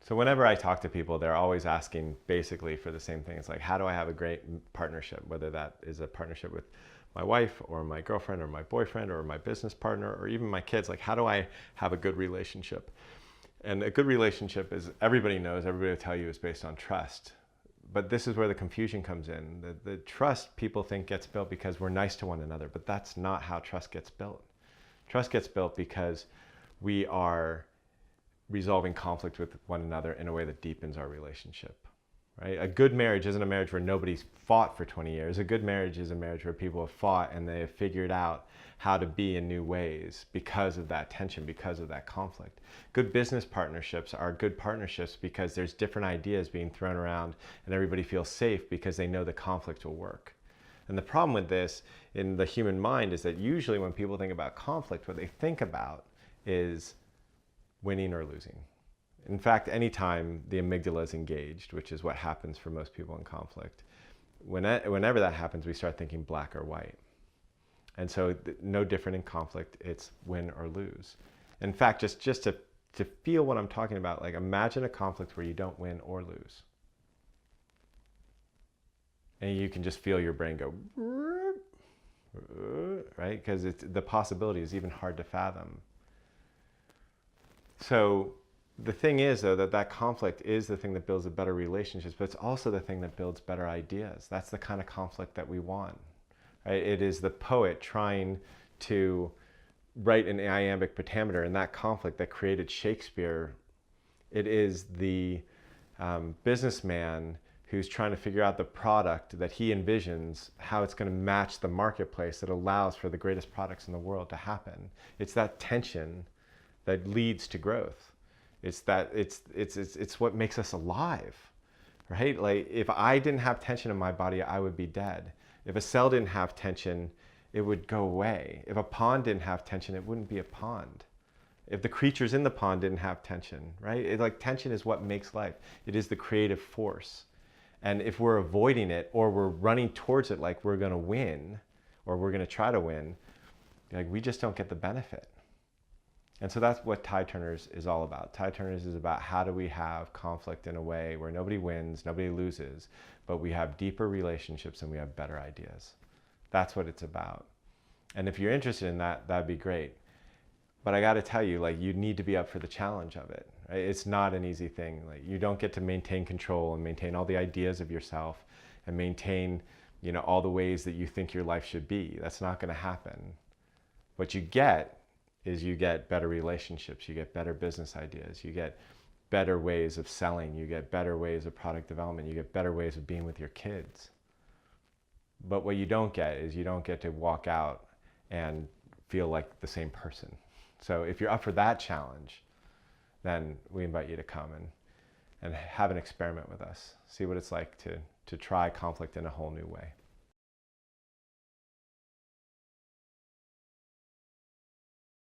So whenever I talk to people, they're always asking basically for the same thing. It's like, how do I have a great partnership? Whether that is a partnership with my wife or my girlfriend or my boyfriend or my business partner or even my kids. Like, how do I have a good relationship? And a good relationship is, everybody knows, everybody will tell you, is based on trust. But this is where the confusion comes in. The trust people think gets built because we're nice to one another, but that's not how trust gets built. Trust gets built because we are resolving conflict with one another in a way that deepens our relationship, right? A good marriage isn't a marriage where nobody's fought for 20 years. A good marriage is a marriage where people have fought and they have figured out how to be in new ways because of that tension, because of that conflict. Good business partnerships are good partnerships because there's different ideas being thrown around and everybody feels safe because they know the conflict will work. And the problem with this in the human mind is that usually when people think about conflict, what they think about is winning or losing. In fact, anytime the amygdala is engaged, which is what happens for most people in conflict, whenever that happens, we start thinking black or white. And so no different in conflict, it's win or lose. In fact, just to feel what I'm talking about, like imagine a conflict where you don't win or lose. And you can just feel your brain go, right? Because the possibility is even hard to fathom. So the thing is, though, that conflict is the thing that builds a better relationships, but it's also the thing that builds better ideas. That's the kind of conflict that we want. Right? It is the poet trying to write an iambic pentameter, and that conflict that created Shakespeare. It is the businessman who's trying to figure out the product that he envisions, how it's going to match the marketplace that allows for the greatest products in the world to happen. It's that tension that leads to growth. It's what makes us alive, right? Like if I didn't have tension in my body, I would be dead. If a cell didn't have tension, it would go away. If a pond didn't have tension, it wouldn't be a pond. If the creatures in the pond didn't have tension, right? Like tension is what makes life. It is the creative force. And if we're avoiding it or we're running towards it like we're gonna win or we're gonna try to win, like we just don't get the benefit. And so that's what Tide Turners is all about. Tide Turners is about how do we have conflict in a way where nobody wins, nobody loses, but we have deeper relationships and we have better ideas. That's what it's about. And if you're interested in that, that'd be great. But I got to tell you, like, you need to be up for the challenge of it. Right? It's not an easy thing. Like, you don't get to maintain control and maintain all the ideas of yourself and maintain, all the ways that you think your life should be. That's not going to happen. What you get is you get better relationships, you get better business ideas, you get better ways of selling, you get better ways of product development, you get better ways of being with your kids. But what you don't get is you don't get to walk out and feel like the same person. So if you're up for that challenge, then we invite you to come and have an experiment with us. See what it's like to try conflict in a whole new way.